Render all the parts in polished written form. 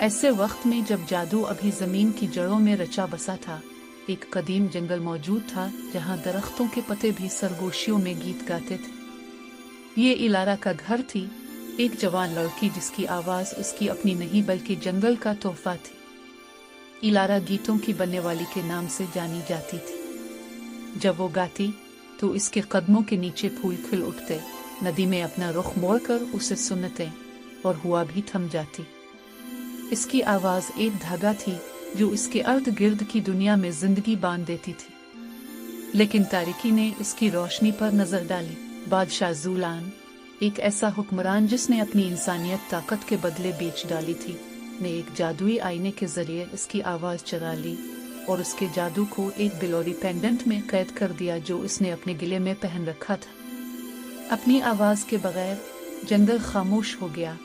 ऐसे वक्त में जब जादू अभी जमीन की जड़ों में रचा बसा था, एक कदीम जंगल मौजूद था जहां दरख्तों के पत्ते भी सरगोशियों में गीत गाते थे। ये इलारा का घर थी, एक जवान लड़की जिसकी आवाज उसकी अपनी नहीं बल्कि जंगल का तोहफा थी। इलारा गीतों की बनने वाली के नाम से जानी जाती थी। जब वो गाती तो इसके कदमों के नीचे फूल खिल उठते, नदी में अपना रुख मोड़कर उसे सुनते और हुआ भी थम जाती। इसकी आवाज एक धागा थी जो इसके अर्ध गिर्द की दुनिया में जिंदगी बांध देती थी। लेकिन तारीकी ने इसकी रोशनी पर नजर डाली। बादशाह ज़ूलान, एक ऐसा हुक्मरान जिसने अपनी इंसानियत ताकत के बदले बेच डाली थी, ने एक जादुई आईने के जरिए इसकी आवाज चुरा ली और उसके जादू को एक बिलोरी पेंडेंट में कैद कर दिया जो इसने अपने गले में पहन रखा था। अपनी आवाज के बगैर जंगल खामोश हो गया,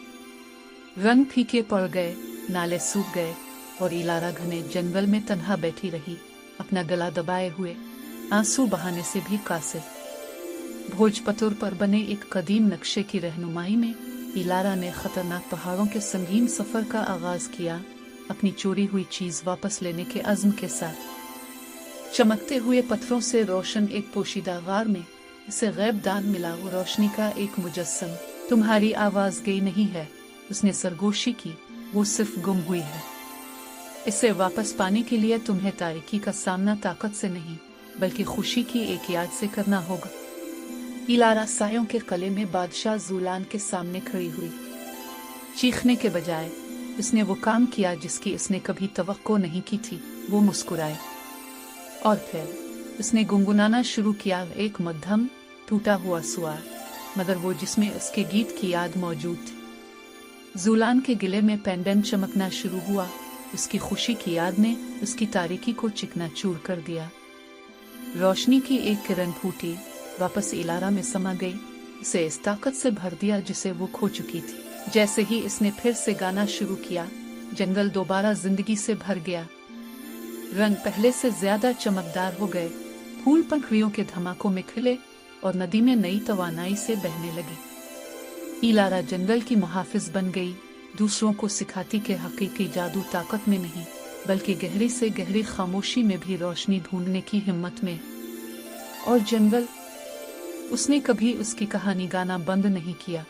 रंग फीके पड़ गए, नाले सूख गए और इलारा घने जंगल में तन्हा बैठी रही, अपना गला दबाए हुए, आंसू बहाने से भी कासिर। भोजपत्र पर बने एक कदीम नक्शे की रहनुमाई में इलारा ने खतरनाक पहाड़ों के संगीन सफर का आगाज किया, अपनी चोरी हुई चीज वापस लेने के अज़्म के साथ। चमकते हुए पत्थरों से रोशन एक पोशीदा गार में इसे गैबदान मिला, वो रोशनी का एक मुजस्सम। तुम्हारी आवाज गई नहीं है, उसने सरगोशी की, वो सिर्फ गुम हुई है। इसे वापस पाने के लिए तुम्हें तारीकी का सामना ताकत से नहीं बल्कि खुशी की एक याद से करना होगा। इलारा सायों के कले में बादशाह ज़ूलान के सामने खड़ी हुई। चीखने के बजाय उसने वो काम किया जिसकी इसने कभी तवक्को नहीं की थी। वो मुस्कुराए और फिर उसने गुनगुनाना शुरू किया, एक मध्यम टूटा हुआ सुआर, मगर वो जिसमें उसके गीत की याद मौजूद थी। ज़ूलान के गिले में पेंडेंट चमकना शुरू हुआ, उसकी खुशी की याद ने उसकी तारीकी को चिकनाचूर कर दिया। रोशनी की एक किरण फूटी, वापस इलारा में समा गई, उसे इस ताकत से भर दिया जिसे वो खो चुकी थी। जैसे ही इसने फिर से गाना शुरू किया, जंगल दोबारा जिंदगी से भर गया। रंग पहले से ज्यादा चमकदार हो गए, फूल पंखुड़ियों के धमाकों में खिले और नदी में नई तवानाई से बहने लगी। इलारा जंगल की मुहाफिज बन गई, दूसरों को सिखाती कि हकीकी जादू ताकत में नहीं बल्कि गहरी से गहरी खामोशी में भी रोशनी ढूंढने की हिम्मत में। और जंगल, उसने कभी उसकी कहानी गाना बंद नहीं किया।